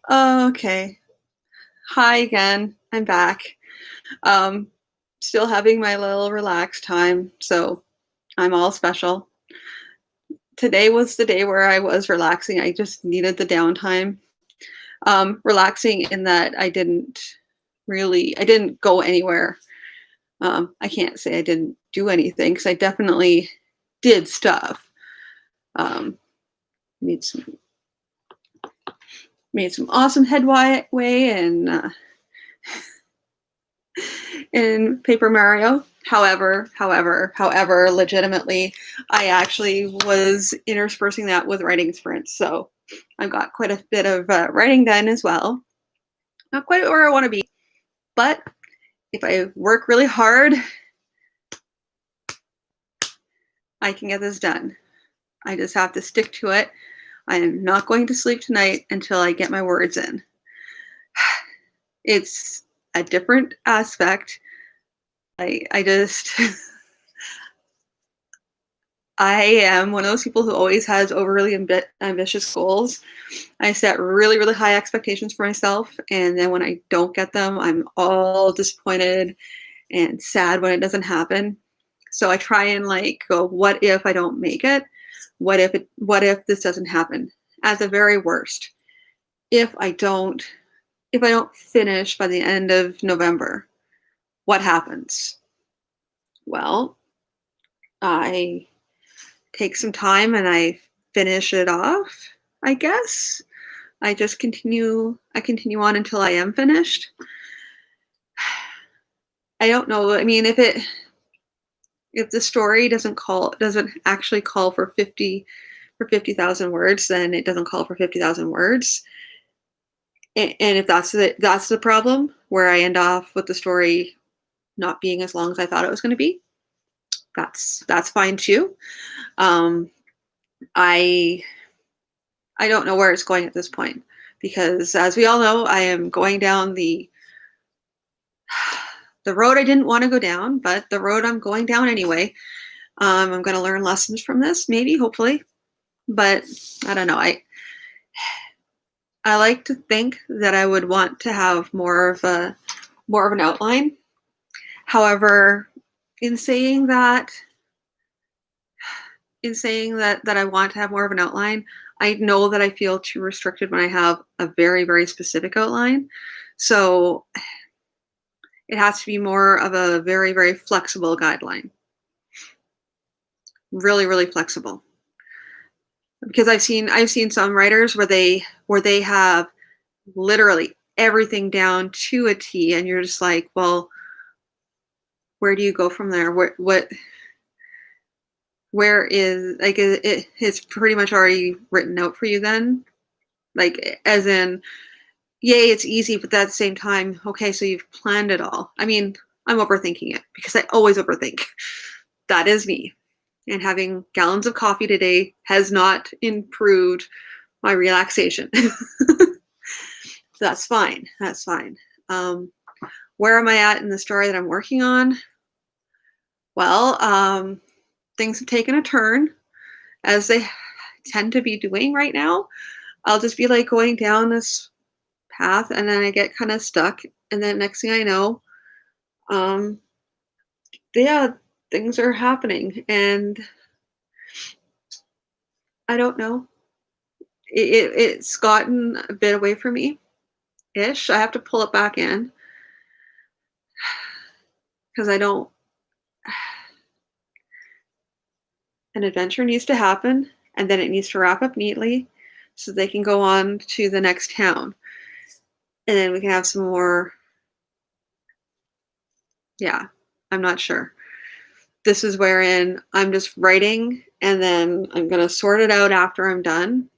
Okay. Hi again. I'm back. Um, Still having my little relaxed time, so I'm all special. Today was the day where I was relaxing. I just needed the downtime. Relaxing in that I didn't go anywhere. I can't say I didn't do anything because I definitely did stuff. Um, made some made some awesome headway in Paper Mario. However, legitimately, I actually was interspersing that with writing sprints. So I've got quite a bit of writing done as well. Not quite where I want to be, but if I work really hard, I can get this done. I just have to stick to it. I am not going to sleep tonight until I get my words in. It's a different aspect. I just I am one of those people who always has overly ambitious goals. I set really, really high expectations for myself, and then when I don't get them, I'm all disappointed and sad when it doesn't happen. So I try and like go, what if I don't make it? What if this doesn't happen? At the very worst, if I don't if I don't finish by the end of November, what happens? Well, I take some time and I finish it off, I guess. I continue on until I am finished. I don't know. I mean, if the story doesn't actually call for 50,000 words, then it doesn't call for 50,000 words. And if that's the problem, where I end off with the story not being as long as I thought it was going to be, that's fine too. Um, I I don't know where it's going at this point because, as we all know, I am going down the road I didn't want to go down, but the road I'm going down anyway. I'm going to learn lessons from this, maybe, hopefully, but I don't know. I like to think that I would want to have more of an outline. However, in saying that, that I want to have more of an outline, I know that I feel too restricted when I have a very, very specific outline. So it has to be more of a very, very flexible guideline. Really, really flexible. Because I've seen some writers where they have literally everything down to a T, and you're just like, well, where do you go from there? Where is like it's pretty much already written out for you then, like as in, yay, it's easy, but at the same time, okay, so you've planned it all. I mean, I'm overthinking it because I always overthink. That is me. And having gallons of coffee today has not improved my relaxation. That's fine. That's fine. Um, where am I at in the story that I'm working on? Well, things have taken a turn as they tend to be doing right now. I'll just be like going down this path and then I get kind of stuck. And then next thing I know, um, yeah, things are happening. And I don't know. It's gotten a bit away from me ish. I have to pull it back in because I don't, an adventure needs to happen and then it needs to wrap up neatly so they can go on to the next town. And then we can have some more. Yeah, I'm not sure. This is wherein I'm just writing and then I'm going to sort it out after I'm done.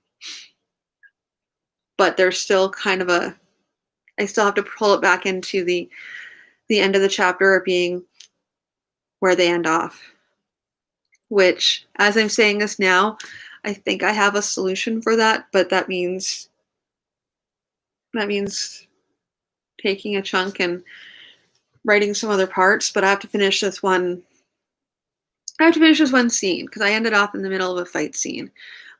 But there's still kind of I still have to pull it back into the end of the chapter being where they end off. Which, as I'm saying this now, I think I have a solution for that, but that means taking a chunk and writing some other parts, but I have to finish this one. I have to finish this one scene because I ended off in the middle of a fight scene,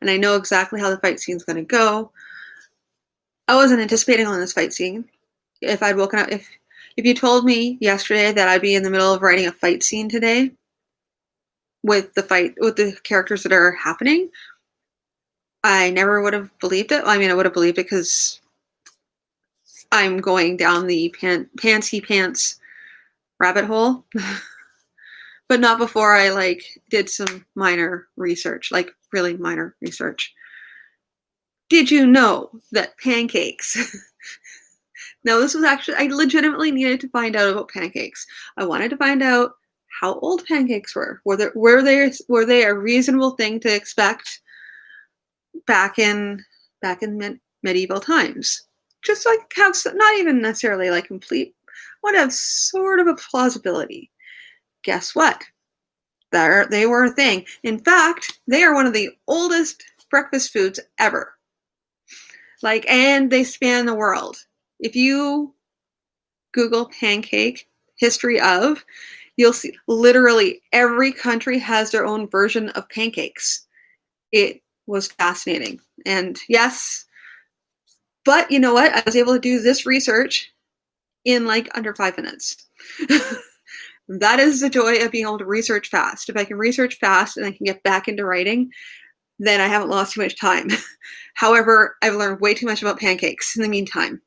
and I know exactly how the fight scene is going to go. I wasn't anticipating on this fight scene. If I'd woken up, if you told me yesterday that I'd be in the middle of writing a fight scene today with the characters that are happening, I never would have believed it. I mean, I would have believed it because I'm going down the pantsy pants rabbit hole, but not before I did some minor research, like really minor research. Did you know that pancakes? Now, this was actually, I legitimately needed to find out about pancakes. I wanted to find out how old pancakes were. Were they a reasonable thing to expect back in medieval times? Just like have not even necessarily like complete, would have sort of a plausibility. Guess what? They were a thing. In fact, they are one of the oldest breakfast foods ever. And they span the world. If you Google pancake history of, you'll see literally every country has their own version of pancakes. It was fascinating. And yes, but you know what? I was able to do this research in under 5 minutes. That is the joy of being able to research fast. If I can research fast and I can get back into writing, then I haven't lost too much time. However, I've learned way too much about pancakes in the meantime.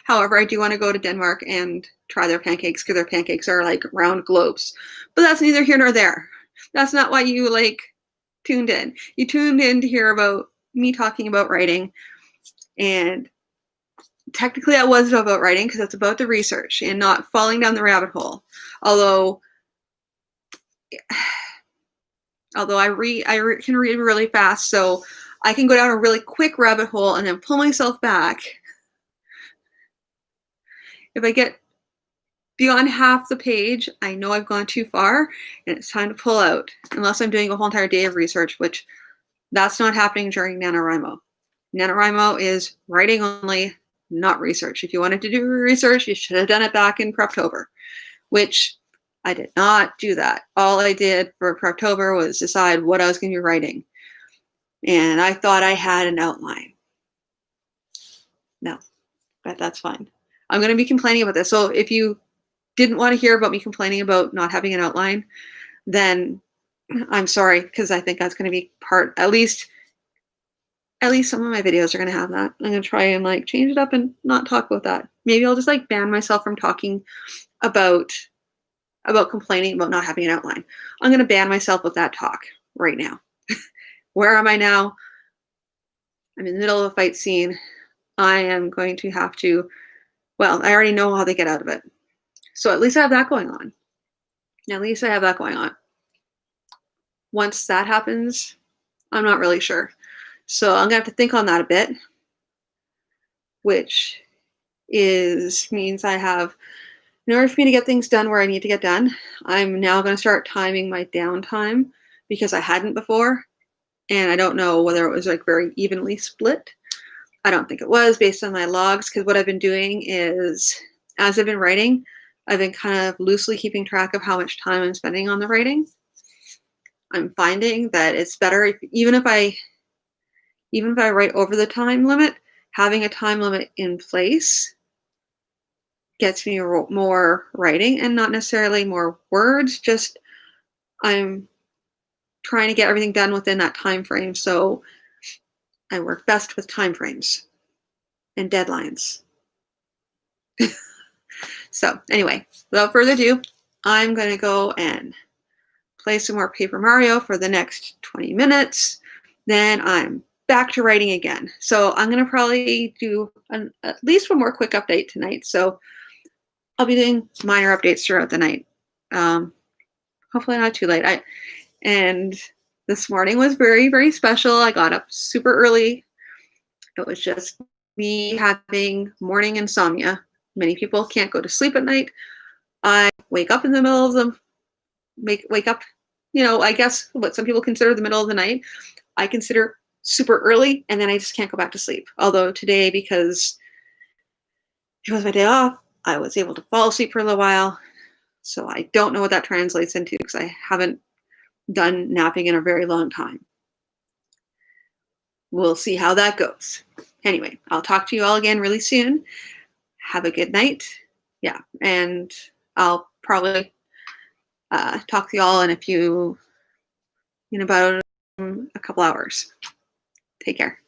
However, I do want to go to Denmark and try their pancakes because their pancakes are like round globes. But that's neither here nor there. That's not why you tuned in. You tuned in to hear about me talking about writing. And technically that was about writing because it's about the research and not falling down the rabbit hole. Although I can read really fast, so I can go down a really quick rabbit hole and then pull myself back. If I get beyond half the page, I know I've gone too far and it's time to pull out, unless I'm doing a whole entire day of research, which that's not happening during Nanowrimo. Nanowrimo is writing only, not research. If you wanted to do research, you should have done it back in Preptober, which I did not do that. All I did for Preptober was decide what I was going to be writing. And I thought I had an outline. No, but that's fine. I'm going to be complaining about this. So if you didn't want to hear about me complaining about not having an outline, then I'm sorry, because I think that's going to be part, at least some of my videos are going to have that. I'm going to try and change it up and not talk about that. Maybe I'll just ban myself from talking about complaining about not having an outline. I'm going to ban myself with that talk right now. Where am I now? I'm in the middle of a fight scene. I am going to have to, well, I already know how they get out of it. So at least I have that going on. Once that happens, I'm not really sure. So I'm going to have to think on that a bit, which means I have, in order for me to get things done where I need to get done, I'm now going to start timing my downtime because I hadn't before. And I don't know whether it was very evenly split. I don't think it was based on my logs, because what I've been doing is, as I've been writing, I've been kind of loosely keeping track of how much time I'm spending on the writing. I'm finding that it's better even if I write over the time limit, having a time limit in place gets me more writing and not necessarily more words. Just I'm trying to get everything done within that time frame. So I work best with time frames and deadlines. So anyway, without further ado, I'm going to go and play some more Paper Mario for the next 20 minutes. Then I'm back to writing again. So I'm going to probably do at least one more quick update tonight. So I'll be doing minor updates throughout the night. Hopefully not too late. And this morning was very, very special. I got up super early. It was just me having morning insomnia. Many people can't go to sleep at night. I wake up in the middle of the wake up, I guess what some people consider the middle of the night, I consider super early, and then I just can't go back to sleep. Although today, because it was my day off, I was able to fall asleep for a little while. So I don't know what that translates into because I haven't done napping in a very long time. we'll see how that goes. Anyway, I'll talk to you all again really soon. Have a good night. Yeah, and I'll probably talk to you all in about a couple hours. Take care.